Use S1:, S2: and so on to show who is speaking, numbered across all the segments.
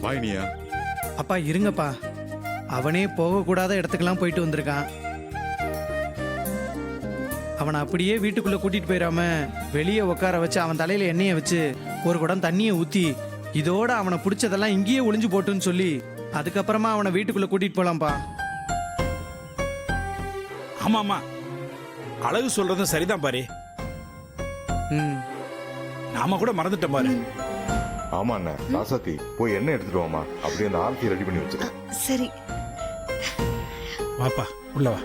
S1: வாயினியா.
S2: அப்பா இருங்கப்பா, அவனே போகக்கூடாத இடத்துக்கெல்லாம் போயிட்டு வந்திருக்கான். அவனை அப்படியே வீட்டுக்குள்ள கூட்டிட்டு போயிடாம வெளியே உட்கார வச்சு அவன் தலையில எண்ணெயை வச்சு ஒரு குடம் தண்ணியை ஊத்தி இதோட அவனை பிடிச்சதெல்லாம் இங்கேயே ஒளிஞ்சு போட்டுன்னு சொல்லி அதுக்கப்புறமா அவனை வீட்டுக்குள்ள கூட்டிட்டு போலாம்ப்பா.
S3: ஆமாமா, அழகு சொல்றதும் சரிதான் பாரு. நாம கூட மறந்துட்டோம் பாரு.
S1: ஆமா அண்ணா, ராசாத்தி போய் எண்ணெய் எடுத்துட்டு வாமா. அப்படியே அந்த ஆர்த்தி ரெடி பண்ணி வச்சிரு.
S4: சரி
S3: வாப்பா, உள்ள வா.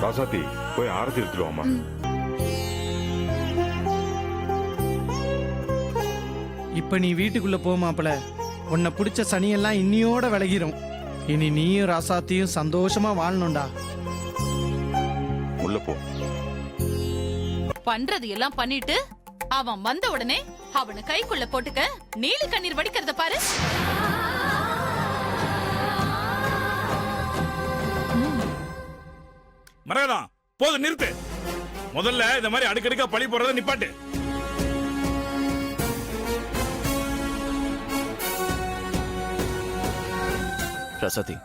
S1: ராசாத்தி போய் ஆரத்தி எடுத்துட்டு வாமா.
S2: இப்ப நீ வீட்டுக்குள்ள போ மாப்பிள. உன்னை பிடிச்ச சனியெல்லாம் இன்னியோட விலகிரும். இனி நீயும் ராசாத்தியும் சந்தோஷமா வாழணும்டா.
S1: உள்ள போ.
S5: பண்றது எல்லாம் பண்ணிட்டு அவன் வந்த உடனே அவனை கைக்குள்ள போட்டுக்க நீலி கண்ணீர் வடிக்கிறத பாரு.
S3: மரகதம், போதும் நிறுத்து. முதல்ல இந்த மாதிரி அடுக்கடுக்கா பழி போறத நிப்பாட்டு.
S6: ரசாதி,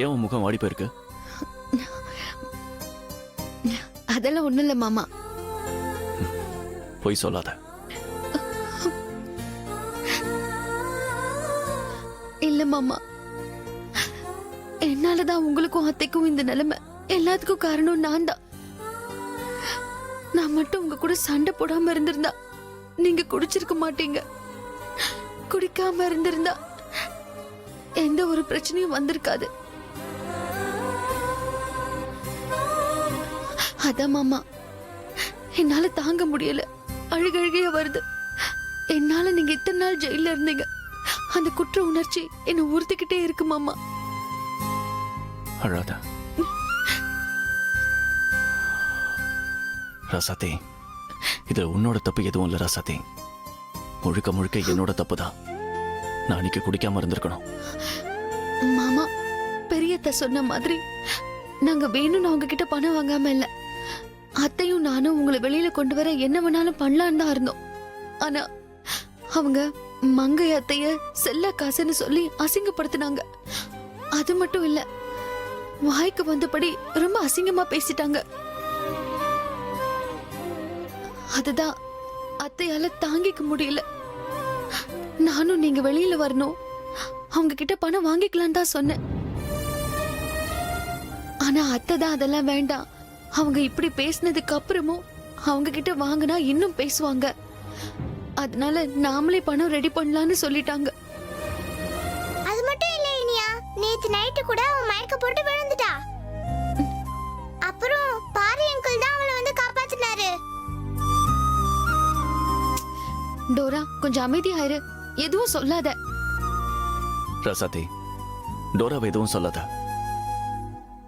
S6: ஏன் உன் முகம் வாடி போயிருக்கு?
S4: அதெல்லாம் ஒண்ணும் இல்ல மாமா.
S6: போய் சொல்லாத.
S4: இல்ல மாமா, என்னாலதான் உங்களுக்கும் அத்தைக்கும் இந்த நிலைமை. எல்லாத்துக்கும் காரணம் நான் தான். நான் மட்டும் உங்க கூட சண்டை போடாம இருந்திருந்தா நீங்க குடிச்சிருக்க மாட்டீங்க. குடிக்காம இருந்திருந்தா எந்த ஒரு பிரச்சனையும் வந்திருக்காது. அதான் மாமா, என்னால தாங்க முடியல. அழுகழுகையா வருது. என்னால நீங்க இத்தனை நாள் ஜெயில இருந்தீங்க. அந்த குற்ற உணர்ச்சி என்ன உறுத்திக்கிட்டே இருக்கு மாமா.
S6: அழாத ரசாதி, இதுல உன்னோட தப்பு எதுவும் இல்ல ரசாதி. முழுக்க முழுக்க என்னோட தப்பு தான். நான் அன்னைக்கு குடிக்காம இருந்திருக்கணும்.
S4: மாமா, பெரியத்த சொன்ன மாதிரி நாங்க வேணும்னு அவங்க கிட்ட பணம் வாங்காம இல்ல. அத்தையும் நானும் உங்களை வெளியில கொண்டு வர என்ன வேணாலும் பண்ணலான்னு தான் இருந்தோம். ஆனா அவங்க மங்கை அத்தைய செல்ல காசுன்னு சொல்லி அசிங்கப்படுத்தினாங்க. அது மட்டும் இல்ல, வாய்க்கு வந்தபடி ரொம்ப அசிங்கமா பேசிட்டாங்க. அதுதான் அத்தையால தாங்கிக்க முடியல. நானும் நீங்க வெளியில வரணும், அவங்க கிட்ட பணம் வாங்கிக்கலாம் தான் சொன்னேன். ஆனா அத்தை தான் அதெல்லாம் வேண்டாம், அவங்க இப்படி பேசினதுக்கு அப்புறமும் அவங்க கிட்ட வாங்கினா இன்னும் பேசுவாங்க, அதனால நாமளே பணம் ரெடி பண்ணலாம்னு சொல்லிட்டாங்க.
S7: அது மட்டும் இல்ல இனியா, நேத்து நைட்டு கூட அவன் மயக்க போட்டு விழுந்துட்டா. அப்புறம் பாரி அங்கிள் தான் அவளை வந்து காப்பாத்தினாரு.
S4: டோரா, கொஞ்சம் அமைதியாயிரு, எதுவும் சொல்லாத.
S6: ரசாதி, டோராவை எதுவும் சொல்லாத.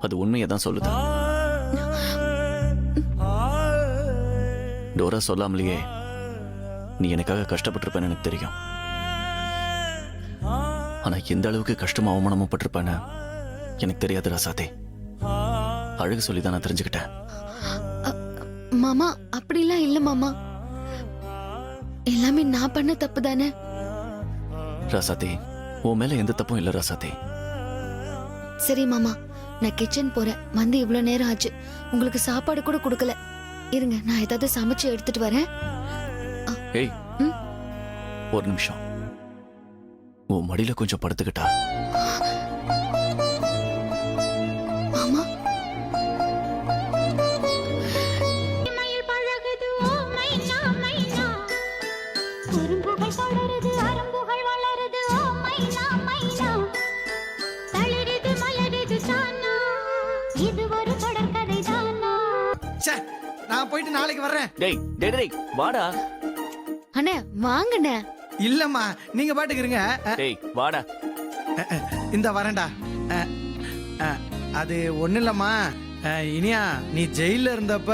S6: அது உண்மையை தான் சொல்லுது. டோரா சொல்லாமலேயே நீ எனக்காக கஷ்டப்பட்டிருப்பேன்னு எனக்கு தெரியும். ஆனா எந்த அளவுக்கு கஷ்டமா அவமானமும் பட்டிருப்பேன்னு எனக்கு தெரியாது ரசாதி. அழகு சொல்லிதான் நான் தெரிஞ்சுக்கிட்டேன்.
S4: மாமா, அப்படிலாம் இல்ல மாமா. எல்லாமே நான் பண்ண தப்பு தானே.
S6: ரசாதி, உன் மேல எந்த தப்பும் இல்ல ரசாதி.
S4: சரி மாமா, நான் கிச்சன் போறேன். வந்து இவ்வளவு நேரம் ஆச்சு, உங்களுக்கு சாப்பாடு கூட கொடுக்கல. இருங்க, நான் ஏதாவது சமைச்சு எடுத்துட்டு வரேன்.
S6: ஏய், ஒரு நிமிஷம். உன் மடியில கொஞ்சம் படுத்துக்கிட்டா.
S4: மாமா,
S7: குறும்புகள் தொடருது, அரும்புகள் வளருது, ஓ மைனா மைனா.
S2: போயிட்டு நாளைக்கு வர்றேன்.
S6: டேய் டேய் டேய் வாடா.
S4: அண்ணே வாங்கண்ணே.
S2: இல்லம்மா நீங்க பாட்டுக்கு இருங்க.
S6: டேய் வாடா.
S2: இந்த வரேன்டா. அது ஒண்ணு இல்லம்மா, இனியா நீ ஜெயில இருந்தப்ப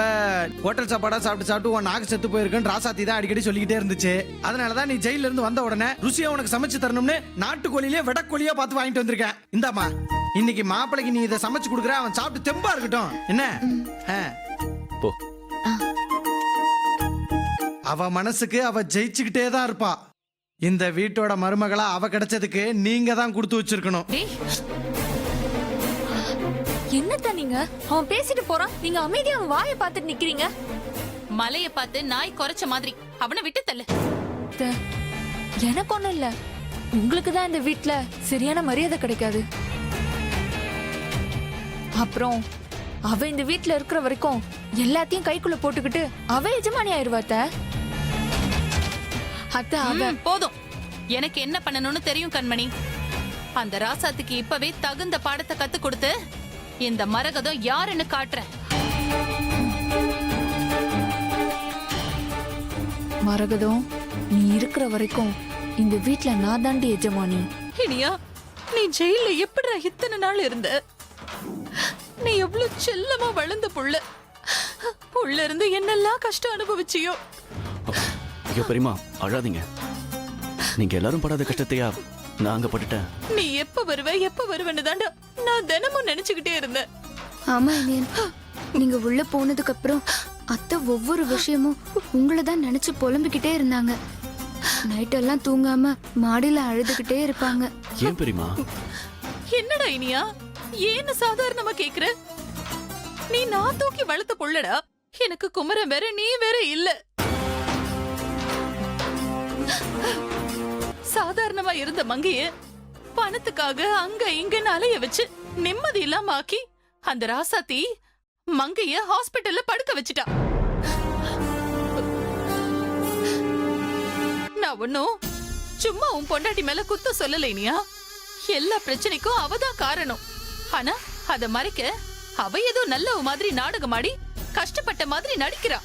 S2: ஹோட்டல் சாப்பாடா சாப்பிட்டு உன் நாக்கு செத்து போயிருக்குன்னு ராசாத்தி தான் அடிக்கடி சொல்லிக்கிட்டே இருந்துச்சு. அதனாலதான் நீ ஜெயில இருந்து வந்த உடனே ருசியா உனக்கு சமைச்சு தரணும்னு நாட்டுக்கோழிலே வெடக்கோழியா பார்த்து வாங்கிட்டு வந்திருக்கேன். இந்தாமா, இன்னைக்கு மாப்பிளைக்கு நீ இதை சமைச்சு கொடுக்குற, அவன் சாப்பிட்டு தெம்பா இருக்கட்டும். என்ன?
S6: போ.
S2: அவ மனசுக்கு அவ ஜெயிச்சுக்கிட்டே தான் இருப்பா. இந்த வீட்டோட மருமகளா அவ கிடைச்சதுக்கு நீங்க தான் கொடுத்து வச்சிருக்கணும்.
S8: என்னத்த நீங்க? அவன் பேசிட்டு போறான், நீங்க அமைதியா அவன் வாயை பார்த்துட்டு நிக்கிறீங்க.
S5: மலைய பார்த்து நாய் குறைச்ச மாதிரி அவனை விட்டு தள்ளு.
S8: எனக்கு ஒண்ணும் இல்ல, உங்களுக்கு தான் இந்த வீட்ல சரியான மரியாதை கிடைக்காது. அப்புறம் அவ இந்த வீட்ல இருக்கிற வரைக்கும் எல்லாத்தையும் கைக்குள்ள போட்டுக்கிட்டு அவ எஜமானி ஆயிருவாத்த. அத்த அவ
S5: போதும். எனக்கு என்ன பண்ணணும்னு தெரியும் கண்மணி. அந்த ராசாத்துக்கு இப்பவே தகுந்த பாடத்தை கத்து கொடுத்து இந்த மரகதம் யாருன்னு காட்டுறேன்.
S8: மரகதம், நீ இருக்கிற வரைக்கும் இந்த வீட்ல நான் தாண்டி எஜமானி.
S5: இனியா, நீ ஜெயில எப்படிடா இத்தனை நாள் இருந்த? நீ எவ்வளவு செல்லமா வளர்ந்த புள்ள. உள்ள இருந்து என்னெல்லாம் கஷ்டம் அனுபவிச்சியோ.
S6: ஐயோ பெரியமா அழாதீங்க. நீங்க எல்லாரும் படாத கஷ்டத்தையா நாங்க பட்டுட்டேன்.
S5: நீ எப்ப வருவேன்னு தாண்டா நான் தினமும் நினைச்சுக்கிட்டே இருந்தேன்.
S4: ஆமா இனியன், நீங்க உள்ள போனதுக்கு அப்புறம் அத்தை ஒவ்வொரு விஷயமும் உங்களை தான் நினைச்சு புலம்பிக்கிட்டே இருந்தாங்க. நைட்டெல்லாம் தூங்காம மாடியில அழுதுகிட்டே இருப்பாங்க.
S6: ஏன் பெரியமா?
S5: என்னடா இனியா, ஏன்னு சாதாரணமா கேக்குற? நீ நான் தூக்கி வளர்த்த புள்ளடா. எனக்கு குமரன் வேற, நீ வேற இல்ல. சாதாரணமா இருந்த மங்கைய பணத்துக்காக அங்க இங்கன்னு அலைய வச்சு நிம்மதி இல்லாம ஆக்கி அந்த ராசாத்தி மங்கைய ஹாஸ்பிட்டல்ல படுக்க வச்சுட்டா. நான் ஒன்னும் சும்மா உன் பொண்டாட்டி மேல குத்த சொல்லல இனியா. எல்லா பிரச்சனைக்கும் அவதான் காரணம். ஆனா அத மறைக்க அவ ஏதோ நல்ல மாதிரி நாடகம் ஆடி கஷ்டப்பட்ட மாதிரி நடிக்கிறா.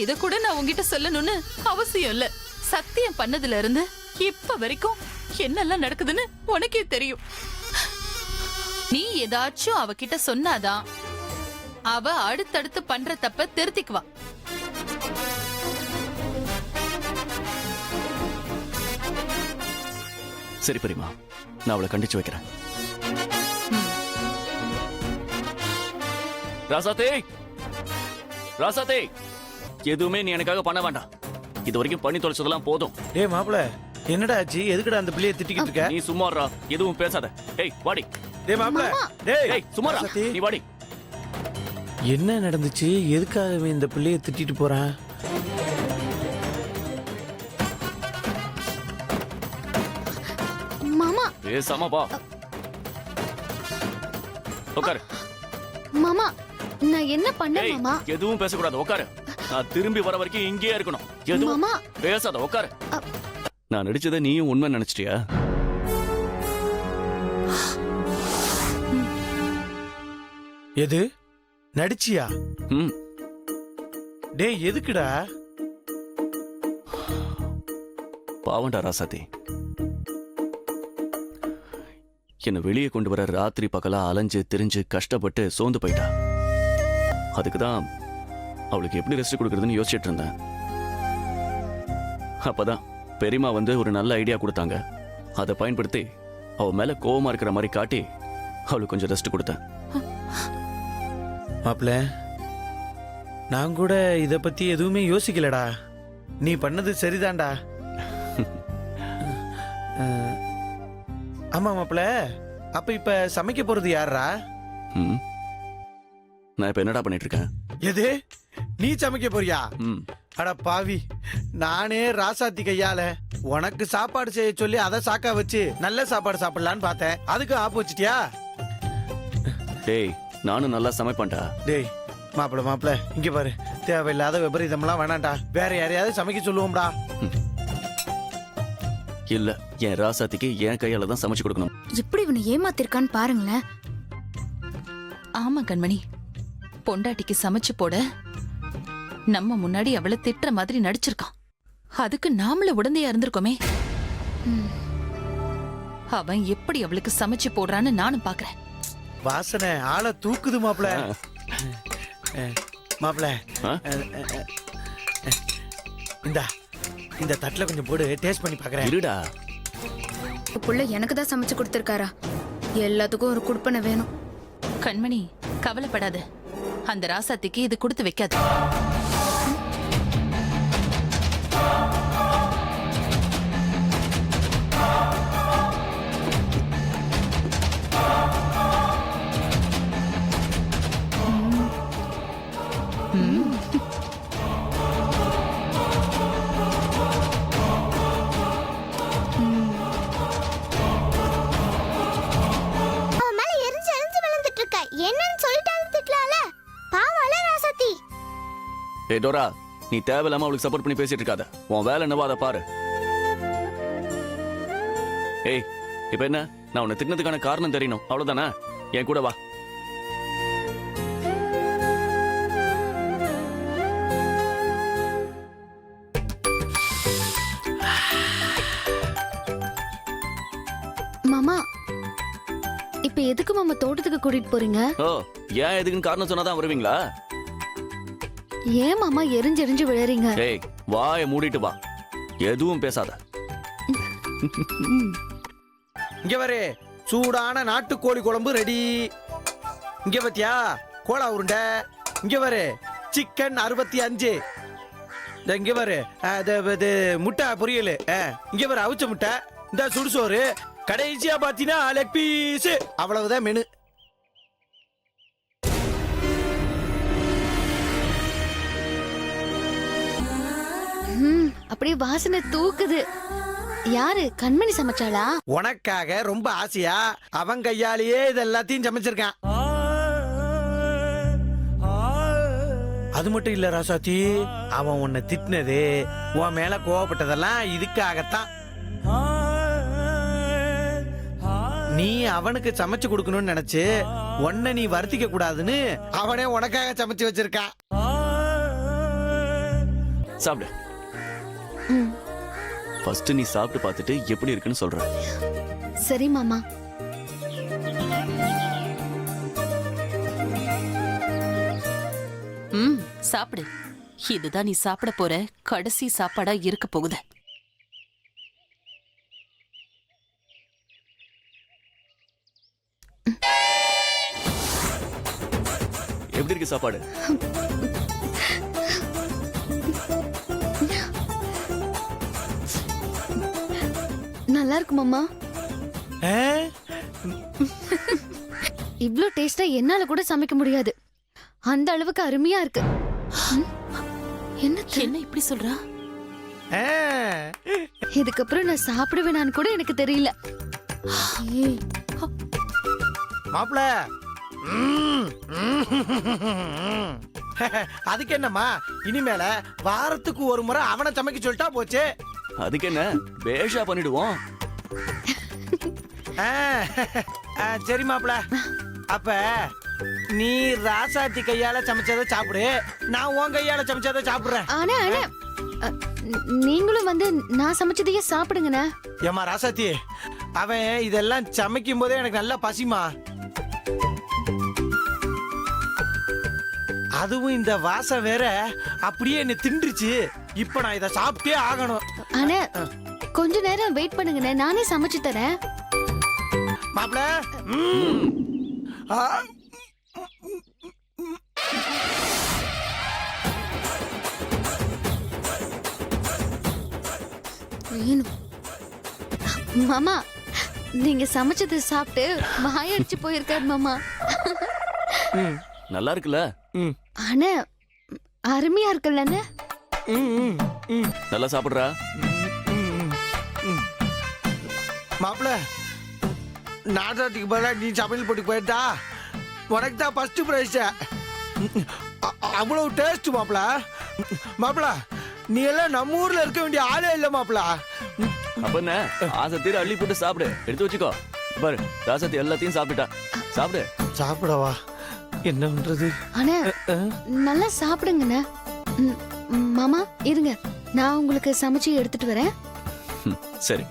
S5: இத கூட நான் உன்கிட்ட சொல்லணும்னு அவசியம் இல்ல. சத்தியம் பண்ணதுல இருந்து இப்ப வரைக்கும் என்னெல்லாம் நடக்குதுன்னு உனக்கே தெரியும். நீ ஏதாச்சும் அவகிட்ட சொன்னாதான் அவ அடுத்தடுத்து பண்ற தப்ப திருத்திக்குவா.
S6: சரி பெரியமா, நான் அவளை கண்டிச்சு வைக்கிறேன். ராசாத்தே, ராசாத்தே, எதுவுமே நீ எனக்காக பண்ண வேண்டாம். இது வரைக்கும் பண்ணி தொலைச்சதெல்லாம் போதும்.
S2: டேய் மாப்பிள, என்னடா ஆச்சு? எதுக்குடா அந்த பிள்ளைய திட்டிக்கிட்டு இருக்க?
S6: நீ சும்மாறா, எதுவும் பேசாத. ஏய் வாடி.
S2: டேய் மாப்பிள, டேய்
S6: ஏய் சும்மாறா, நீ வாடி.
S2: என்ன நடந்துச்சு? எதுக்காக இந்த பிள்ளைய திட்டிட்டு போறான்?
S4: மாமா,
S6: பேசாம வா. உட்காரு.
S4: மாமா, நான் என்ன பண்ணேன்
S6: ஏய்,
S4: மாமா?
S6: எதுவும் பேசக்கூடாது. உட்காரு. நான் திரும்பி வர வரைக்கும் இங்கேயே இருக்கணும். எதுவும்
S4: மாமா.
S6: பேசாத. உட்காரு. நான் நடிச்சதை நீயும் உண்மை நினைச்சிட்டியா?
S2: எது நடிச்சியா?
S6: ம்.
S2: டேய் எதுக்குடா?
S6: பாவண்டா ராசாத்தி. என்னை வெளியே கொண்டு வர ராத்திரி பகலா அலைஞ்சு திரிஞ்சு கஷ்டப்பட்டு சோர்ந்து போயிட்டா. அதுக்குதான் அவளுக்கு எப்படி ரெஸ்ட் கொடுக்கறதுன்னு யோசிச்சுட்டு இருந்தேன். அப்பதான் பெரியமா வந்து ஒரு நல்ல ஐடியா கொடுத்தாங்க. அதை பயன்படுத்தி அவ மேல கோவமா இருக்கிற மாதிரி காட்டி அவளுக்கு கொஞ்சம் ரெஸ்ட் கொடுத்தேன்.
S2: மாப்பிள, நான் கூட இத பத்தி எதுவுமே யோசிக்கலடா. நீ பண்ணது சரிதான்டா. ஆமா மாப்பிள, அப்ப இப்ப சமைக்க போறது யாரா?
S6: ம். நான் இப்ப என்னடா பண்ணிட்டு இருக்கேன்?
S2: எது? நீ சமைக்க போறியா?
S6: ம்.
S2: அட பாவி, நானே ராசாத்தி கையால உனக்கு சாப்பாடு செய்ய சொல்லி அதை சாக்கா வச்சு நல்ல சாப்பாடு சாப்பிடலான்னு பார்த்தேன். அதுக்கு ஆப்பு வச்சிட்டியா?
S6: டேய், நானும் நல்லா சமைப்பேன்டா.
S2: டேய் மாப்பிள, இங்க பாரு, தேவையில்லாத விபரீதம்லாம் வேணாம்டா. வேற யாரையாவது சமைக்க சொல்லுவோம்டா.
S6: இல்ல, என் ராசாத்திக்கு என் கையால தான் சமைச்சு கொடுக்கணும்.
S4: எப்படி இவனை ஏமாத்திருக்கான்னு பாருங்களேன்.
S5: ஆமா கண்மணி, பொண்டாட்டிக்கு சமைச்சு போட நம்ம முன்னாடி அவளை திட்டுற மாதிரி நடிச்சிருக்கான். அதுக்கு நாமள உடந்தையா இருந்திருக்கோமே. அவன் எப்படி அவளுக்கு சமைச்சு போடுறான்னு நானும் பாக்குறேன்.
S2: வாசனை ஆளை தூக்குது மாப்பிள. மாப்பிள
S6: ஆ?
S2: இந்த தட்டுல கொஞ்சம் போடு, டேஸ்ட் பண்ணி பாக்குறேன்.
S6: இருடா.
S8: புள்ள எனக்கு தான் சமைச்சு கொடுத்துருக்காரா? எல்லாத்துக்கும் ஒரு குடுப்பனை வேணும்.
S5: கண்மணி, கவலைப்படாத. அந்த ராசாத்திக்கு இது கொடுத்து வைக்காது.
S7: அவன் மேல எரிஞ்சு எரிஞ்சு விழுந்துட்டு இருக்க. என்னன்னு சொல்லிட்டாலும் திட்டலாம்ல. பாவம்ல ராசாத்தி.
S6: ஏய் டோரா, நீ தேவையில்லாம அவளுக்கு சப்போர்ட் பண்ணி பேசிட்டு இருக்காத. உன் வேலை என்னவோ அதை பாரு. ஏய், இப்ப என்ன? நான் உன்னை திட்டினதுக்கான காரணம் தெரியணும், அவ்வளவுதானே? என் கூட வா.
S4: மாமா இப்ப எதுக்கு மாமா தோட்டத்துக்கு கூட்டிட்டு போறீங்க?
S6: ஓ, ஏன் எதுக்குன்னு காரணம் சொன்னாதான் வருவீங்களா?
S4: ஏன் மாமா எரிஞ்சு எரிஞ்சு விழறீங்க?
S6: ஏய், வாயை மூடிட்டு வா, எதுவும் பேசாத.
S2: இங்க பாரு, சூடான நாட்டுக்கோழி குழம்பு ரெடி. இங்க பாத்தியா கோலா உருண்டை. இங்க பாரு சிக்கன் 65. இங்க பாரு இது முட்டை பொரியல். இங்க பாரு அவிச்ச முட்டை. இந்த சுடுசோறு. கடைசியா பாத்தீங்கன்னா லெக் பீஸ். அவ்வளவுதான் மெனு.
S4: அப்படியே வாசனை தூக்குது. யாரு? கண்மணி சமைச்சாளா?
S2: உனக்காக ரொம்ப ஆசையா அவன் கையாலேயே இது எல்லாத்தையும் சமைச்சிருக்கான். அது மட்டும் இல்ல ராசாத்தி, அவன் உன்னை திட்டினது, உன் மேல கோவப்பட்டதெல்லாம் இதுக்காகத்தான். நீ அவனுக்கு சமைச்சு கொடுக்கணும்னு நினைச்சு உன்னை நீ வருத்திக்க கூடாதுன்னு அவனே உனக்காக சமைச்சு வச்சிருக்கான்.
S6: சாப்பிடு. ஃபர்ஸ்ட் நீ சாப்பிட்டு பார்த்துட்டு எப்படி இருக்குன்னு சொல்ற.
S4: சரி மாமா.
S5: சாப்பிடு. இதுதான் நீ சாப்பிட போற கடைசி சாப்பாடா இருக்க போகுது.
S6: எப்படி இருக்கு சாப்பாடு?
S4: நல்லா இருக்கு மாமா. இவ்ளோ டேஸ்டா என்னால கூட சமைக்க முடியாது. அந்த அளவுக்கு அருமையா இருக்கு. என்ன
S5: என்ன இப்படி சொல்றா?
S4: இதுக்கப்புறம் நான் சாப்பிடுவேனான்னு கூட எனக்கு தெரியல.
S2: மாப்பிள, அதுக்கு என்னம்மா, இனிமேல வாரத்துக்கு ஒரு முறை அவனை சமைக்க சொல்லிட்டா போச்சு.
S6: அதுக்கு என்ன, பேஷா பண்ணிடுவோம்.
S2: சரி மாப்பிள, அப்ப நீ ராசாத்தி கையால சமைச்சதை சாப்பிடு, நான் உன் கையால சமைச்சதை சாப்பிடுறேன்.
S4: ஆனா நீங்களும் வந்து நான் சமைச்சதையே சாப்பிடுங்கண்ணா.
S2: ஏமா ராசாத்தி, அவன் இதெல்லாம் சமைக்கும் போதே எனக்கு நல்லா பசிமா. அதுவும் இந்த வாசம் வேற அப்படியே என்ன தின்றுச்சு. இப்ப நான் இதை சாப்பிட்டே ஆகணும்.
S4: ஆனா கொஞ்ச நேரம் வெயிட் பண்ணுங்கண்ணே, நானே சமைச்சு தரேன்.
S2: மாப்பிள,
S4: மாமா நீங்க சமைச்சதை சாப்பிட்டு வாயடிச்சு போயிருக்காரு மாமா.
S6: நல்லா இருக்குல்ல?
S4: ஆனா அருமையா இருக்குல்லண்ணே.
S6: நல்லா சாப்பிடுறா?
S2: மாப்பிள, நாட்டாட்டுக்கு பதிலா நீ சமையல் போட்டு போயிட்டா உனக்கு தான் ஃபர்ஸ்ட் பிரைஸ். அவ்வளவு டேஸ்ட் மாப்பிள. மாப்பிள, நீ எல்லாம் நம்ம ஊர்ல இருக்க வேண்டிய ஆளே இல்ல மாப்பிள.
S6: அப்ப என்ன, ஆசை தீர அள்ளி போட்டு சாப்பிடு, எடுத்து வச்சுக்கோ. பாரு, ராசாத்தி எல்லாத்தையும் சாப்பிட்டுட்டா. சாப்பிடு.
S2: சாப்பிடவா? என்ன பண்றது?
S4: ஆனா நல்லா சாப்பிடுங்கண்ணே. ம், மாமா இருங்க, நான் உங்களுக்கு சமைச்சு எடுத்துட்டு வரேன்.
S6: ம், சரி.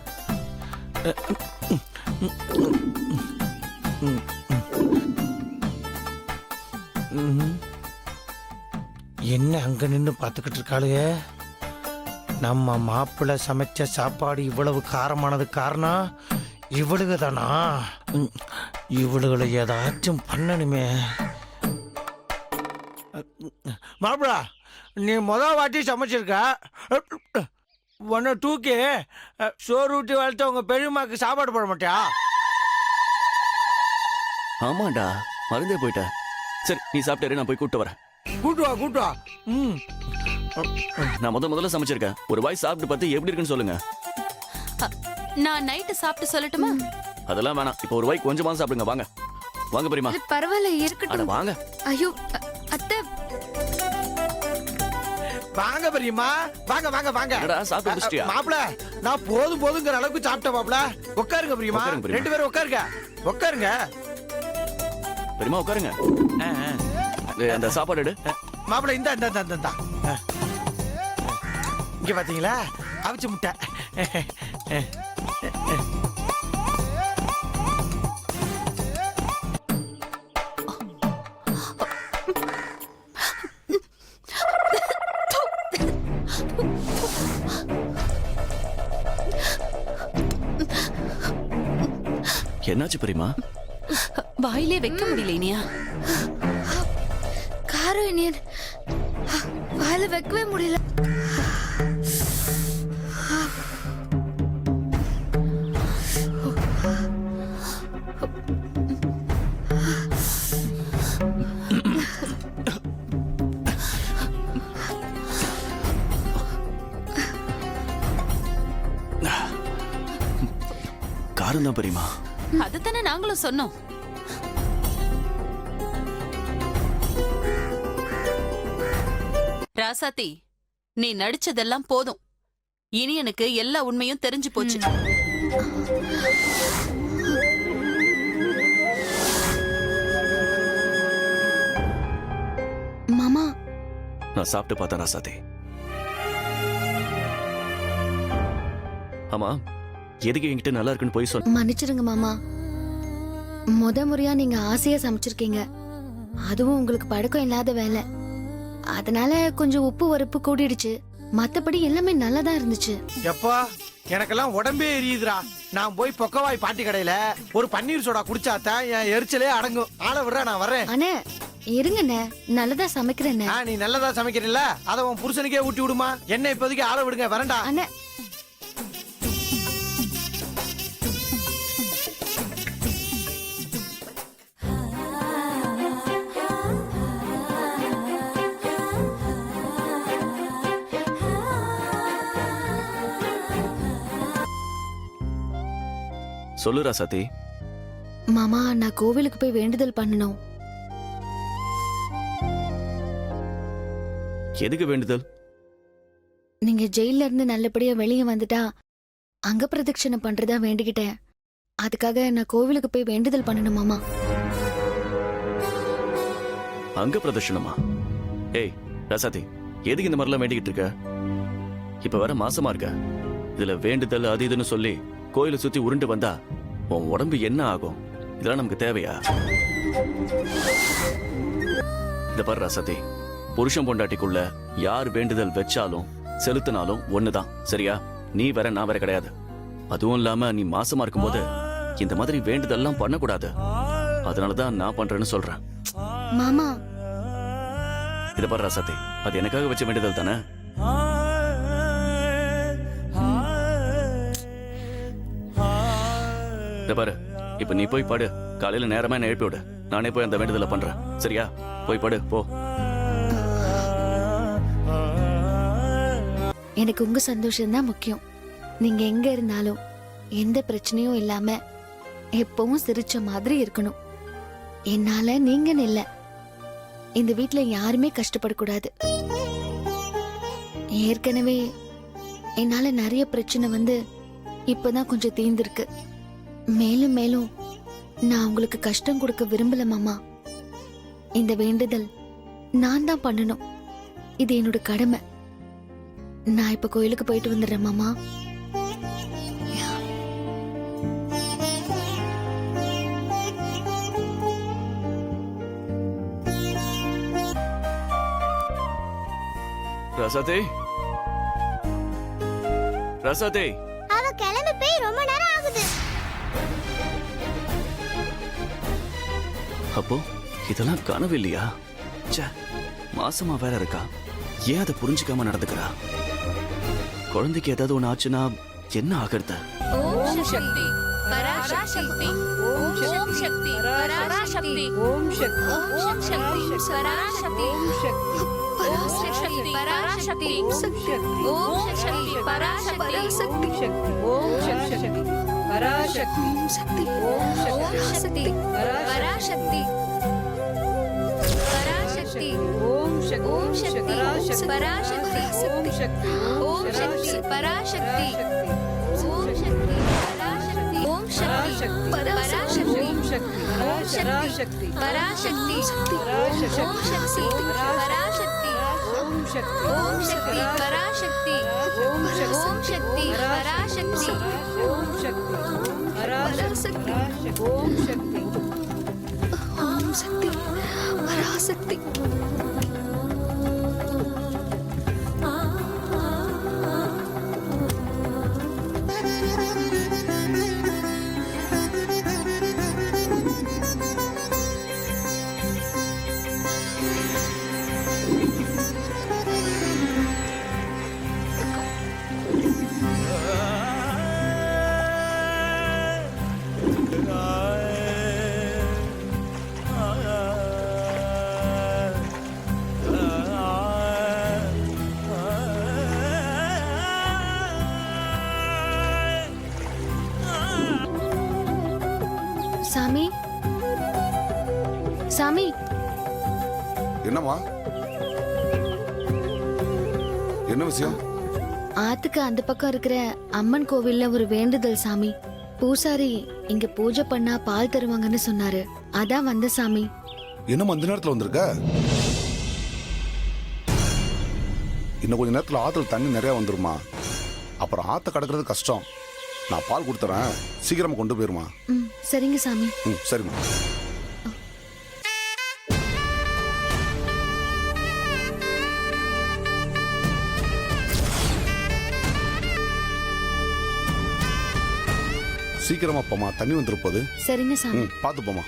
S9: என்ன அங்க நின்று பார்த்துக்கிட்டு இருக்காளுங்க? நம்ம மாப்பிள்ளை சமைச்ச சாப்பாடு இவ்வளவு காரமானது காரணம் இவளுக தானா? இவளுகளை ஏதாச்சும் பண்ணணுமே. மாப்பிள்ளா, நீ வாட்டி சமைச்சிருக்க. ஒன்னு தூக்கி சோறு ஊட்டி வளர்த்த உங்க பெரியம்மாக்கு சாப்பாடு போட மாட்டியா?
S6: ஆமாண்டா, மறந்தே போயிட்ட. சரி, நீ சாப்பிட்டாரு, நான் போய் கூட்டு வரேன்.
S9: கூட்டு வா. ம்.
S6: நான் முதல்ல சமைச்சிருக்கேன். ஒரு வாய் சாப்பிட்டு பார்த்து எப்படி இருக்குன்னு சொல்லுங்க.
S5: நான் நைட்டு சாப்பிட்டு சொல்லட்டுமா?
S6: அதெல்லாம் வேணாம். இப்போ ஒரு வாய் கொஞ்சமா சாப்பிடுங்க. வாங்க வாங்க பெரியமா.
S4: பரவாயில்ல
S6: அட
S4: இருக்கட்டும்.
S6: வாங்க.
S4: ஐயோ அத்தை,
S9: வாங்க பெரியம்மா, வாங்க வாங்க வாங்க.
S6: என்னடா சாப்பிட்டு முடிச்சிட்டியா?
S9: மாப்பிள, நான் போதுங்கிற அளவுக்கு சாப்பிட்டேன் மாப்பிள. உட்காருங்க பெரியம்மா,
S6: உட்காருங்க பெரியம்மா.
S9: 2 பேரும் உட்காருங்க.
S6: பெரியமா உட்காருங்க. அந்த சாப்பாடு எடு.
S9: மாப்பிள, இந்த இங்க பாத்தீங்களா, அவிச்ச முட்டை.
S6: என்னாச்சு பெரியமா?
S5: வாயிலே வைக்க முடியல இனியா.
S4: காரம் இனியன் வாயில வைக்கவே முடியல.
S6: காரம் தான் பெரியமா.
S5: அதுதானே நாங்களும் சொன்னோம். ராசாத்தி, நீ நடிச்சதெல்லாம் போதும். இனி எனக்கு எல்லா உண்மையும் தெரிஞ்சு போச்சு.
S4: மாமா,
S6: நான் சாப்பிட்டு பார்த்தேன் ராசாத்தி. ஆமா, எதுக்கு என்கிட்ட நல்லா இருக்குன்னு போய் சொன்ன?
S4: மன்னிச்சிருங்க மாமா. முறையா நீங்க ஆசையா சமைச்சிருக்கீங்க. அதுவும் உங்களுக்கு பழக்கம் இல்லாத வேலை. அதனால கொஞ்சம் உப்பு உரப்பு கூடிடுச்சு. மத்தபடி எல்லாமே நல்லதா இருந்துச்சு.
S9: எப்பா, எனக்கெல்லாம் உடம்பே எரியுதுடா. நான் போய் பொக்கவாய் பாட்டி கடையில ஒரு பன்னீர் சோடா குடிச்சாதான் என் எரிச்சலே அடங்கும். ஆள விடுறா, நான் வர்றேன்.
S4: அண்ணே இருங்கண்ணே, நல்லதா சமைக்கிறேன்னு.
S9: நீ நல்லதா சமைக்கிறீல்ல, அத உன் புருஷனுக்கே ஊட்டி விடுமா. என்ன இப்போதைக்கு ஆள விடுங்க, வரேன்டா.
S4: அண்ணே,
S6: சொல்லு ராசாத்தி.
S4: மாமா, நான் கோவிலுக்கு போய் வேண்டுதல் பண்ணணும்.
S6: எதுக்கு வேண்டுதல்?
S4: நீங்க ஜெயில இருந்து நல்லபடியா வெளியே வந்துட்டா அங்க பிரதட்சணை பண்றதா வேண்டிக்கிட்டேன். அதுக்காக நான் கோவிலுக்கு போய் வேண்டுதல் பண்ணணும் மாமா.
S6: அங்க பிரதர்ஷனமா? ஏய் ராசாத்தி, எதுக்கு இந்த மாதிரிலாம் வேண்டிக்கிட்டு இருக்க? இப்ப வர மாசமா இருக்க. இதுல வேண்டுதல் அது இதுன்னு சொல்லி கோயிலை சுத்தி உருண்டு வந்தா உன் உடம்பு என்ன ஆகும்? இதெல்லாம் நமக்கு தேவையா? இந்த பாரு ராசாத்தி, புருஷன் பொண்டாட்டிக்குள்ள யார் வேண்டுதல் வச்சாலும் செலுத்தினாலும் ஒண்ணுதான், சரியா? நீ வேற நான் வேற கிடையாது. அதுவும் இல்லாம நீ மாசமா இருக்கும்போது இந்த மாதிரி வேண்டுதல்லாம் பண்ணக்கூடாது. அதனாலதான் நான் பண்றேன்னு சொல்றேன்.
S4: மாமா,
S6: இத பாரு ராசாத்தி, அது எனக்காக வச்ச வேண்டுதல் தானே. இத பாரு, இப்ப நீ போய் படு. காலையில நேரமா என்ன எழுப்பி விடு. நானே போய் அந்த வேண்டுதலை பண்றேன், சரியா? போய் படு, போ.
S4: எனக்கு உங்க சந்தோஷம் தான் முக்கியம். நீங்க எங்க இருந்தாலும் எந்த பிரச்சனையும் இல்லாம எப்பவும் சிரிச்ச மாதிரி இருக்கணும். என்னால நீங்கன்னு இல்ல, இந்த வீட்ல யாருமே கஷ்டப்படக்கூடாது. ஏற்கனவே என்னால நிறைய பிரச்சனை வந்து இப்பதான் கொஞ்சம் தீர்ந்திருக்கு. மேலும் மேலும் நான் உங்களுக்கு கஷ்டம் கொடுக்க விரும்பல மாமா. இந்த வேண்டுதல் நான் தான் பண்ணணும். இது என்னோட கடமை. நான் இப்ப கோயிலுக்கு போயிட்டு வந்துடுறேன் மாமா.
S6: ரசதே, ரசதே,
S7: அவ கிளம்பி போய் ரொம்ப நேரம் ஆகுது.
S6: அப்போ இதெல்லாம் கனவு இல்லையா? ச்சே, மாசமா வேற இருக்கா? ஏன் அதை புரிஞ்சுக்காம நடந்துக்கிறா? குழந்தைக்கு ஏதாவது ஒண்ணு ஆச்சுன்னா என்ன ஆகிறது?
S5: ஓம் சக்தி பராசக்தி ஓம் சக்தி பராசக்தி ஓம் சக்தி பராசக்தி ஓம் சக்தி பராசக்தி ஓம் சக்தி பராசக்தி ஓம் சக்தி பராசக்தி ஓம் சக்தி பராசக்தி பராசக்தி பராசக்தி ஓம் சக்தி பராசக்தி ஓம் சக்தி பராசக்தி ஓம் சக்தி பராசக்தி ஓம் சக்தி பராசக்தி ஓம் சக்தி பராசக்தி ஓம் சக்தி பராசக்தி ஓம் சக்தி பராசக்தி ஓம் சக்தி பராசக்தி ஓம் சக்தி பராசக்தி ஓம் சக்தி பராசக்தி. சாமி, சாமி,
S10: என்னம்மா? என்ன விஷயம்?
S4: ஆத்துக்கு அந்த பக்கம் இருக்கிற அம்மன் கோவில்ல ஒரு வேண்டுதல் சாமி. பூசாரி இங்க பூஜை பண்ணா பால் தருவாங்கன்னு சொன்னாரு. அதான் வந்த சாமி.
S10: என்னம்மா இந்த நேரத்துல வந்திருக்க? இன்னும் கொஞ்ச நேரத்துல ஆத்துல தண்ணி நிறைய வந்துருமா, அப்புறம் ஆத்த கடக்கிறது கஷ்டம். நான் பால் கொடுத்துறேன், சீக்கிரமா கொண்டு போயிருமா.
S4: சரிங்க சாமி.
S10: சரிம்மா. சீக்கிரமா போமா, தண்ணி வந்துருப்போது.
S4: சரிங்க சாமி.
S10: பார்த்து போமா.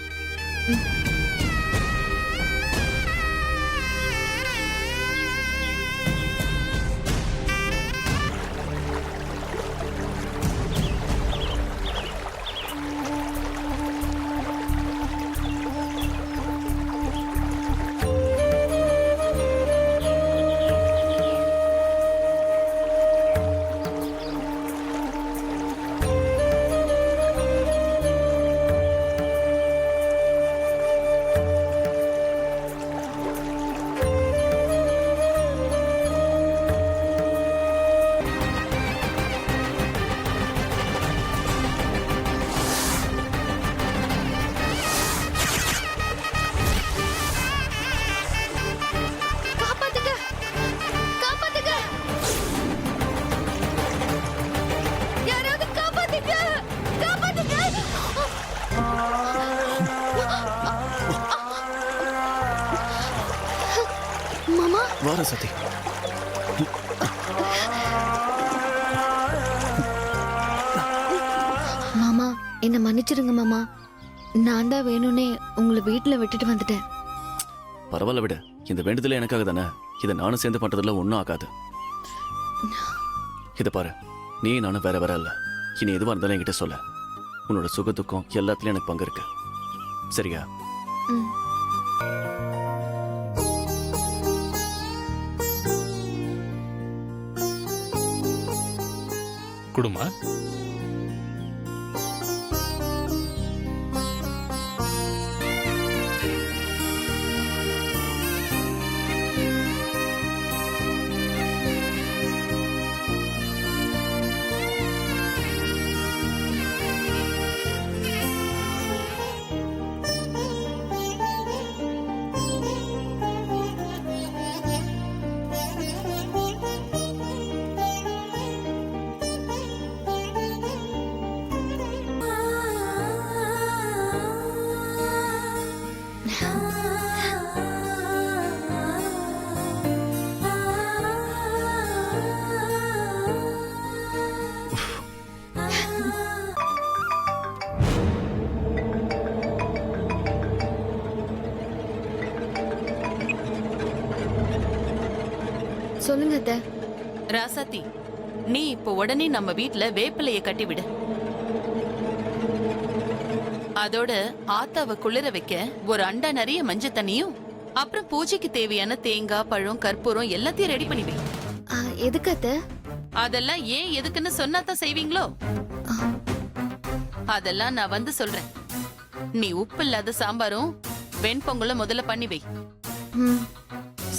S6: வார சதி.
S4: மாமா, என்ன மன்னிச்சிருங்க மாமா. நான் தான் வேணும்னே உங்களை வீட்டுல விட்டுட்டு வந்துட்டேன்.
S6: பரவாயில்ல விடு, இந்த வேண்டுதல எனக்காக தானே. இதை நானும் சேர்ந்து பண்றதுல ஒன்றும் ஆகாது. இதை பாரு, நீ நானும் வேற வேற இல்ல. இனி எதுவா இருந்தாலும் என்கிட்ட சொல்ல. உன்னோட சுக துக்கம் எல்லாத்துலயும் எனக்கு பங்கு இருக்கு. சரியா?
S3: குடுமா
S5: ராசாத்தி, நீ இப்போ உடனே நம்ம வீட்ல வேப்பிலைய கட்டி விடு. அதோட ஆத்தாவை குளிர வைக்க ஒரு அண்டா நிறைய மஞ்சள் தண்ணியும், அப்புறம் பூஜைக்கு தேவையான தேங்காய், பழம், கற்பூரம் எல்லாத்தையும் ரெடி பண்ணி வை.
S4: எதுக்கு அத்தை?
S5: அதெல்லாம் ஏன் எதுக்குன்னு சொன்னாதான் செய்வீங்களோ? அதெல்லாம் நான் வந்து சொல்றேன். நீ உப்பு இல்லாத சாம்பாரும் வெண்பொங்கலும் முதல்ல பண்ணி வை.
S4: ம்,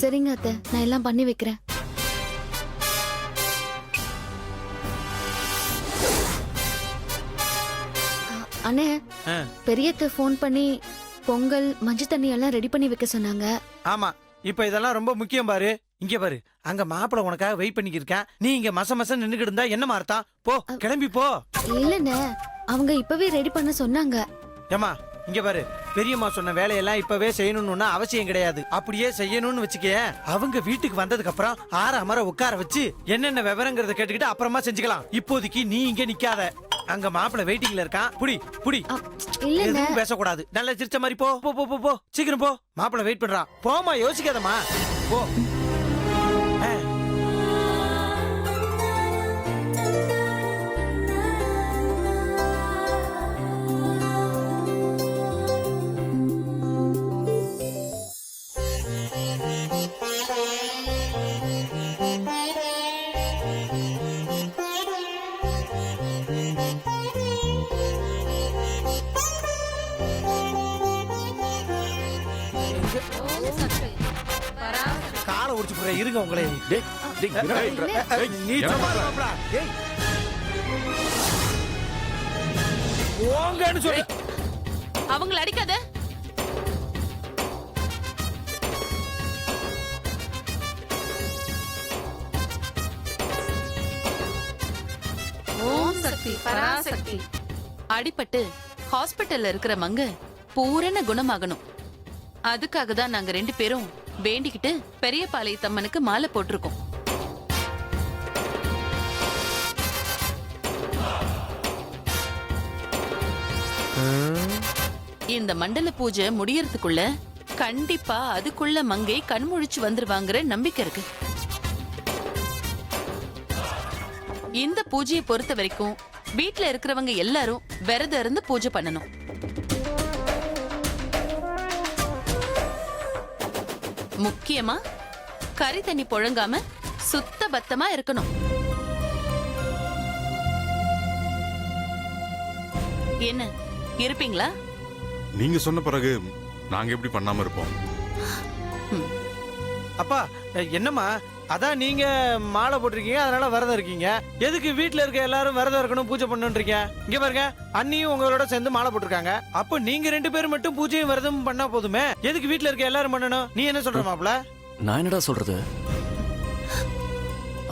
S4: சரிங்க அத்தை, நான் எல்லாம் பண்ணி வைக்கிறேன். அண்ணே, பெரியத்தை ஃபோன் பண்ணி பொங்கல் மஞ்சள் தண்ணி எல்லாம் ரெடி பண்ணி வைக்க சொன்னாங்க.
S2: ஆமா, இப்ப இதெல்லாம் ரொம்ப முக்கியம் பாரு. இங்க பாரு, அங்க மாப்பிள உனக்காக வெயிட் பண்ணிக்கிருக்கேன். நீ இங்க மச நின்னுக்கிட்டு இருந்தா என்னமா அர்த்தம்? போ, கிளம்பி போ.
S4: இல்லண்ணே, அவங்க இப்பவே ரெடி பண்ண சொன்னாங்க.
S2: ஏமா, இங்க பாரு, பெரியம்மா சொன்ன வேலையெல்லாம் இப்பவே செய்யணும்னு அவசியம் கிடையாது. அப்படியே செய்யணும்னு வச்சுக்க, அவங்க வீட்டுக்கு வந்ததுக்கு அப்புறம் ஆற அமர உட்கார வச்சு என்னென்ன விவரங்கிறத கேட்டுக்கிட்டு அப்புறமா செஞ்சுக்கலாம். இப்போதைக்கு நீ இங்க நிக்காத, அங்க மாப்பிள வெயிட்டிங்ல இருக்கான். புடி புடி.
S4: இல்லண்ணே,
S2: எதுவும் பேசக்கூடாது. நல்லா சிரிச்ச மாதிரி போ போ போ போ. சீக்கிரம் போ, மாப்பிள வெயிட் பண்றான். போமா, யோசிக்காதம்மா, போ. காலை உடிச்சு போற இருங்க உங்களே.
S6: டேய் டேய் என்னடா பண்ற?
S2: நீ சும்மா இரு மாப்ள. டேய், ஓங்கன்னு சொல்லு.
S5: அவங்கள அடிக்காத. ஓம் சக்தி பராசக்தி. அடிபட்டு ஹாஸ்பிட்டல்ல இருக்கிறவங்க பூரண குணமாகணும். அதுக்காக தான் நாங்க 2 பேரும் வேண்டிக்கிட்டு பெரியபாளையத்தம்மனுக்கு மாலை போட்டிருக்கோம். இந்த மண்டல பூஜை முடியறதுக்குள்ள கண்டிப்பா அதுக்குள்ள மங்கை கண்முழிச்சு வந்துருவாங்கிற நம்பிக்கை இருக்கு. இந்த பூஜையை பொறுத்த வரைக்கும் வீட்ல இருக்கிறவங்க எல்லாரும் விரதம் இருந்து பூஜை பண்ணணும். முக்கியமா கறி தண்ணி புழங்காம சுத்த பத்தமா இருக்கணும். என்ன, இருப்பீங்களா?
S1: நீங்க சொன்ன பிறகு நாங்க எப்படி பண்ணாம இருப்போம்?
S2: அப்பா, என்னம்மா, அதான் நீங்க மாலை போட்டிருக்கீங்க, அதனால விரதம் இருக்கீங்க. எதுக்கு வீட்ல இருக்க எல்லாரும் விரதம் இருக்கணும், பூஜை பண்ணணும்ன்றீங்க? இங்க பாருங்க, அண்ணியும் உங்களோட சேர்ந்து மாலை போட்டிருக்காங்க. அப்போ நீங்க 2 பேரும் மட்டும் பூஜையும் விரதமும் பண்ணா போதுமே, எதுக்கு வீட்ல இருக்க எல்லாரும் பண்ணணும்? நீ என்ன சொல்ற மாப்ள?
S6: நான் என்னடா சொல்றது?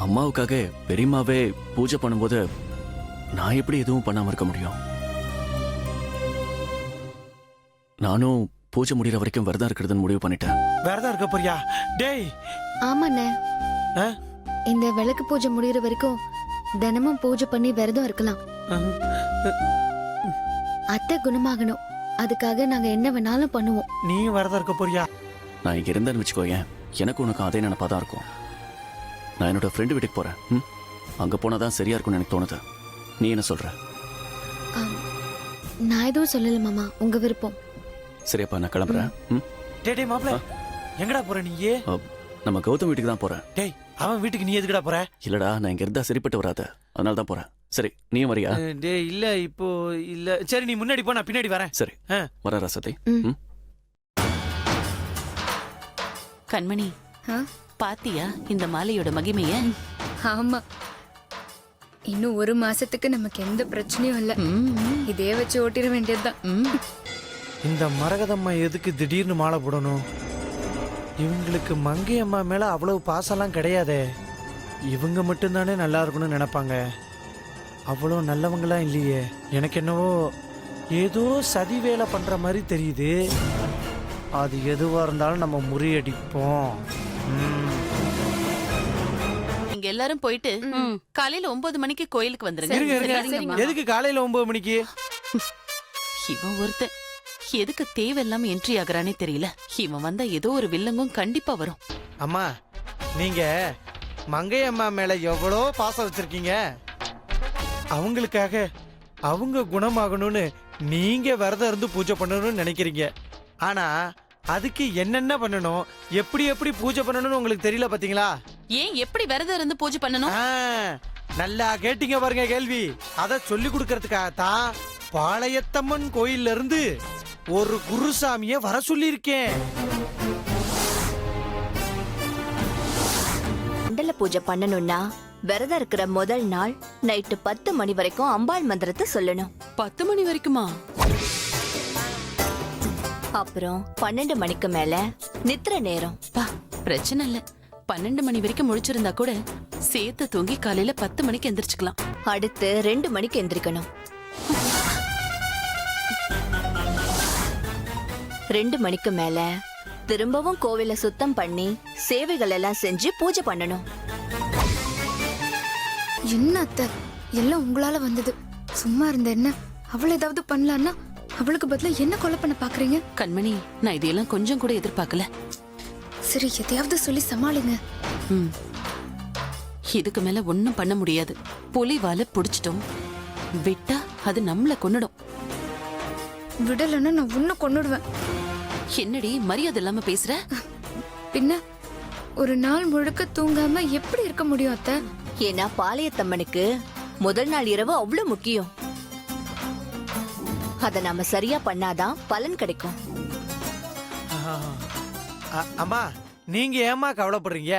S6: அம்மாவுக்காக பெரியம்மாவே பூஜை பண்ணும்போது நான் எப்படி எதுவும் பண்ணாம இருக்க முடியும்? நானும் பூஜை முடிகிற வரைக்கும் விரதம் இருக்கிறதுன்னு முடிவு பண்ணிட்டேன்.
S2: விரதம் இருக்க போறியா? டேய்,
S4: ஆமாண்ணே,
S2: ஆ?
S4: இந்த விளக்கு பூஜை முடியற வரைக்கும் தினமும் பூஜை பண்ணி விரதம் இருக்கலாம். அத்தை குணமாகணும், அதுக்காக நாங்க என்ன வேணாலும் பண்ணுவோம்.
S2: நீயும் விரதம் இருக்க போறியா?
S6: நான் இங்க இருந்தேன்னு வச்சுக்கோயேன், எனக்கு உனக்கு அதே நினைப்பா தான் இருக்கும். நான் என்னோட ஃப்ரெண்டு வீட்டுக்கு போறேன். அங்க போனாதான் சரியா இருக்கும்னு எனக்கு தோணுது. நீ என்ன சொல்ற?
S4: நான் எதுவும் சொல்லல மாமா, உங்க விருப்பம்.
S6: சரியாப்பா, நான் கிளம்புறேன்.
S2: டேய் டேய் மாப்ள, எங்கடா போற நீயே?
S6: நம்ம கௌதம் வீட்டுக்கு தான் போறேன்.
S2: டேய், அவன் வீட்டுக்கு நீ எதுக்குடா போற?
S6: இல்லடா, நான் இங்க இருந்தா சரிப்பட்டு வராத, அதனால தான் போறேன். சரி, நீயும் வரியா?
S2: டேய், இல்ல இப்போ இல்ல. சரி, நீ முன்னாடி போ, நான் பின்னாடி வரேன்.
S6: சரி, வர ரசத்தை.
S5: கண்மணி, பாத்தியா இந்த மாலையோட மகிமைய?
S8: ஆமா, இன்னும் 1 மாசத்துக்கு நமக்கு எந்த பிரச்சனையும் இல்ல. இதே வச்சு ஓட்டிட வேண்டியதுதான்.
S2: இந்த மரகதம்மா எதுக்கு திடீர்னு மாலை போடணும்? இவங்களுக்கு மங்கை அம்மா மேல அவ்வளவு பாசம்லாம் கிடையாதே. இவங்க மட்டும்தானே நல்லா இருக்கணும்னு நினைப்பாங்க. அவ்வளோ நல்லவங்களா இல்லையே. எனக்கு என்னவோ ஏதோ சதி வேலை பண்ற மாதிரி தெரியுது. அது எதுவா இருந்தாலும் நம்ம முறியடிப்போம்.
S5: நீங்க எல்லாரும் போயிட்டு காலையில 9 மணிக்கு கோயிலுக்கு வந்துருங்க.
S2: எதுக்கு காலையில 9 மணிக்கு?
S5: இவன் ஒருத்தன் எதுக்கு தேவையில்லாம என்ட்ரி ஆகுறானே தெரியல. இவன் வந்தா ஏதோ ஒரு வில்லங்கும் கண்டிப்பா வரும்.
S2: அம்மா, நீங்க மங்கையம்மா மேல எவ்வளோ பாசம் வச்சிருக்கீங்க. அவங்களுக்காக அவங்க குணமாகணும்னு நீங்க விரதம் இருந்து பூஜை பண்ணணும்னு நினைக்கிறீங்க. ஆனா அதுக்கு என்னென்ன பண்ணணும், எப்படி எப்படி பூஜை பண்ணணும்னு உங்களுக்கு தெரியல பாத்தீங்களா?
S5: ஏன் எப்படி விரதம் இருந்து பூஜை பண்ணணும்?
S2: நல்லா கேட்டீங்க பாருங்க கேள்வி. அத சொல்லி கொடுக்கறதுக்காகத்தான் பாளையத்தம்மன் கோயில்ல இருந்து ஒரு குருசாமிய வர சொல்லியிருக்கேன்.
S11: மண்டல பூஜை பண்ணணும்னா விரதம் இருக்கிற முதல் நாள் நைட்டு 10 மணி வரைக்கும் அம்பாள் மந்திரத்தை சொல்லணும்.
S5: 10 மணி வரைக்குமா?
S11: அப்புறம் 12 மணிக்கு மேல நித்திர நேரம்.
S5: பிரச்சனை இல்ல. 12 மணி வரைக்கும் முழிச்சிருந்தா கூட சேர்த்து தூங்கி காலையில 10 மணிக்கு எந்திரிச்சுக்கலாம்.
S11: அடுத்து 2 மணிக்கு எந்திரிக்கணும். 2 மணிக்கு மேல திரும்பவும் கோவில சுத்தம் பண்ணி சேவைகள் எல்லாம் செஞ்சு பூஜை பண்ணணும்.
S8: என்ன அத்தை, எல்லாம் உங்களால வந்தது. சும்மா இருந்த என்ன அவளை ஏதாவது பண்ணலான்னா அவளுக்கு பதிலா என்ன கொலை பண்ண பாக்குறீங்க?
S5: கண்மணி, நான் இதையெல்லாம் கொஞ்சம் கூட எதிர்பார்க்கல.
S8: சரி, எதையாவது சொல்லி சமாளிங்க.
S5: இதுக்கு மேல ஒண்ணும் பண்ண முடியாது. புலிவால புடிச்சிட்டோம், விட்டா அது நம்மள கொன்னுடும்.
S8: விடலன்னா நான் உன்னை கொன்னுடுவேன்.
S5: என்னடி மரியாதை இல்லாம பேசுற?
S8: பின்ன ஒரு நாள் முழுக்க தூங்காம எப்படி இருக்க முடியும் அத்தை?
S11: ஏன்னா பாளையத்தம்மனுக்கு முதல் நாள் இரவு அவ்வளவு முக்கியம். அத நாம சரியா பண்ணாதான் பலன் கிடைக்கும்.
S2: அம்மா, நீங்க ஏமா கவலைப்படுறீங்க?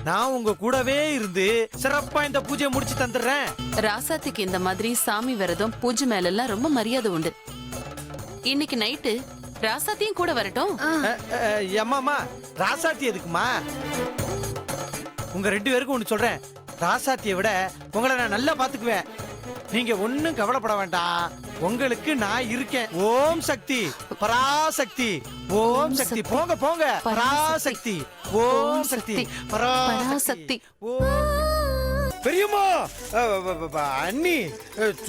S2: நான் உங்க கூடவே இருந்து சிறப்பா இந்த பூஜையை முடிச்சு தந்துடுறேன்.
S5: ராசாத்திக்கு இந்த மாதிரி சாமி விரதம் பூஜை மேல எல்லாம் ரொம்ப மரியாதை உண்டு. இன்னைக்கு நைட்டு ராசாத்தியும் கூட வரட்டும்.
S2: அம்மாமா, ராசாத்தி எதுக்குமா? உங்க 2 பேருக்கும் ஒண்ணு சொல்றேன். ராசாத்தியை விட உங்களை நான் நல்லா பாத்துக்குவேன். நீங்க ஒண்ணும் கவலைப்பட வேண்டாம். உங்களுக்கு நான் இருக்கேன். ஓம் சக்தி பராசக்தி, ஓம் சக்தி. போங்க போங்க. பராசக்தி, ஓம் சக்தி பராசக்தி. பெரியம்மா, அண்ணி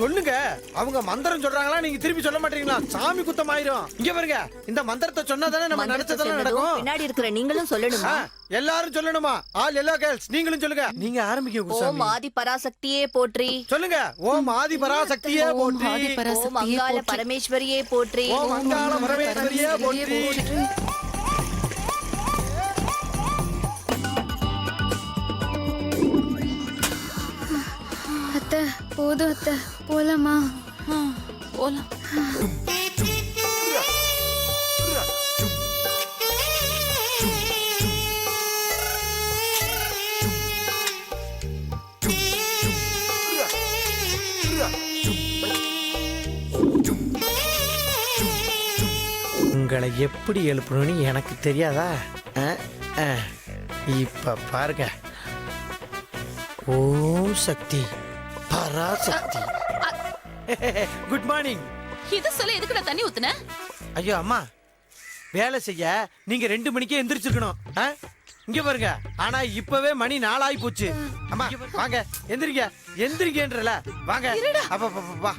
S2: சொல்லுங்க. அவங்க மந்திரம் சொல்றாங்களா, நீங்க திருப்பி சொல்ல மாட்டீங்களா? சாமி குத்தம் ஆயிரும். இங்க பாருங்க, இந்த மந்திரத்தை சொன்னாதானே நம்ம நினைச்சதெல்லாம் நடக்கும்.
S11: பின்னாடி இருக்கிற நீங்களும் சொல்லணுமா?
S2: எல்லாரும் சொல்லணுமா? ஆல் எல்லா கேர்ள்ஸ் நீங்களும் சொல்லுங்க. நீங்க ஆரம்பிக்க
S11: ஓம்
S2: குருசாமி.
S11: ஆதி பராசக்தியே போற்றி.
S2: சொல்லுங்க. ஓம் ஆதி பராசக்தியே போற்றி.
S11: ஓம் அங்காள பரமேஸ்வரியே போற்றி.
S2: ஓம் அங்காள பரமேஸ்வரியே போற்றி.
S8: அத்தை, போதும் அத்தை, போலாமா?
S5: போலாம்.
S2: உங்களை எப்படி எழுப்பணும்னு எனக்கு தெரியாதா? இப்ப பாருங்க. ஓம் சக்தி பராசக்தி. Good morning.
S5: இது சொல்ல எதுக்கு நான் தண்ணி ஊத்துன?
S2: ஐயோ அம்மா, வேலை செய்ய நீங்க 2 மணிக்கே எந்திரிச்சிருக்கணும். இங்க பாருங்க. ஆனா இப்பவே மணி 4 ஆகி போச்சு. அம்மா வாங்க, எந்திரிங்க. எந்திரிங்கன்றல வாங்க. அப்ப வா.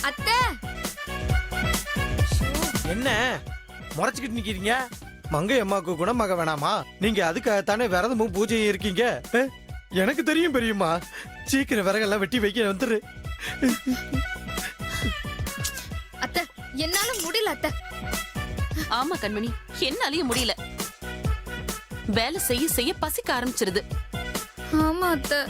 S8: அத்தை,
S2: என்ன முறைச்சுக்கிட்டு நிக்கிறீங்க? மங்கை அம்மாவுக்கு குணமாக வேணாமா? நீங்க அதுக்காகத்தானே விரதமும் பூஜையும் இருக்கீங்க. எனக்கு தெரியும் பெரியம்மா. சீக்கிரம் விறகெல்லாம் வெட்டி வைக்க வந்துரு.
S8: அத்தை, என்னால முடியல அத்தை.
S5: ஆமா கண்மணி, என்னாலயும் முடியல. வேலை செய்ய செய்ய பசிக்க ஆரம்பிச்சிருது.
S8: ஆமா அத்தை.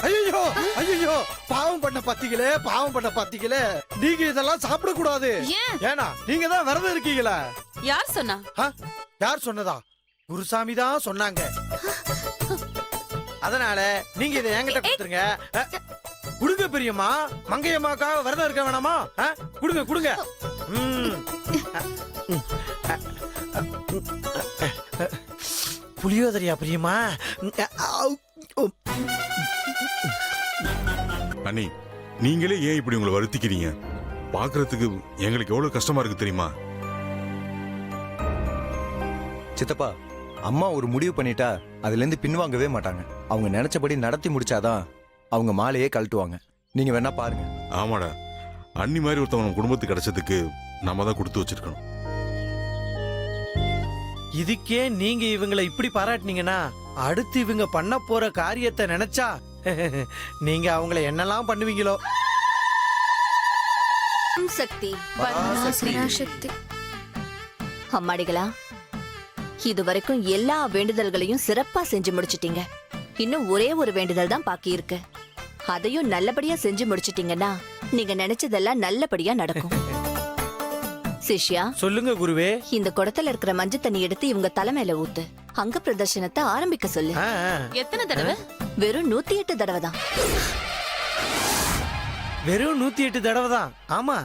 S2: ஐயோ ஐயோ, பாவம் பண்ண பாத்தீங்களே, பாவம் பண்ண பாத்தீங்களே. நீங்க இதெல்லாம் சாப்பிட கூடாது. ஏன்னா நீங்க தான் விரதம் இருக்கீங்களா?
S5: யார் சொன்னா?
S2: யார் சொன்னதா? குருசாமி தான் சொன்னாங்க. அதனால நீங்க இதை என்கிட்ட கொடுத்துருங்க. குடுங்க பெரியம்மா. மங்கையம்மாக்காக விரதம் இருக்க வேணாமா? குடுங்க குடுங்க. புளியோதரையா பெரியம்மா?
S1: அண்ணி, நீங்களே ஏன் இப்படி உங்களை வருத்திக்கிறீங்க?
S3: பாக்குறதுக்கு எங்களுக்கு எவ்வளவு கஷ்டமா இருக்கு தெரியுமா?
S12: சித்தப்பா, அம்மா ஒரு முடிவு பண்ணிட்டா அதுல இருந்து பின்வாங்கவே மாட்டாங்க. அவங்க நினைச்சபடி நடத்தி முடிச்சாதான் அவங்க மாலையே கழட்டுவாங்க. நீங்க வேணா பாருங்க.
S3: ஆமாடா, அண்ணி மாதிரி ஒருத்தவங்க நம்ம குடும்பத்துக்கு கிடைச்சதுக்கு நம்ம தான் கொடுத்து வச்சிருக்கணும்.
S2: இதுக்கே நீங்க இவங்களை இப்படி பாராட்டினீங்கன்னா அடுத்து இவங்க பண்ண போற காரியத்தை நினைச்சா நீங்க அவங்கள என்னெல்லாம் பண்ணுவீங்களோ.
S11: சக்தி
S8: பராசக்தி.
S11: அம்மாடிகளா, இதுவரைக்கும் எல்லா வேண்டுதல்களையும் சிறப்பா செஞ்சு முடிச்சிட்டீங்க. இன்னும் ஒரே ஒரு வேண்டுதல் தான் பாக்கி இருக்கு. அதையும் நல்லபடியா செஞ்சு முடிச்சிட்டீங்கன்னா நீங்க நினைச்சதெல்லாம் நல்லபடியா நடக்கும். சிஷ்யா,
S2: சொல்லுங்க குருவே.
S11: இந்த குடத்துல இருக்கிற மஞ்சள் தண்ணி எடுத்து இவங்க தலைமையில ஊத்து. அங்க பிரதர்ஷனத்தை ஆரம்பிக்க சொல்லு.
S2: ஆ, ஆ.
S5: எத்தனை தடவை?
S11: வெறும் 108 தடவை தான்.
S2: வெறும் 108 தடவை தான். ஆமா.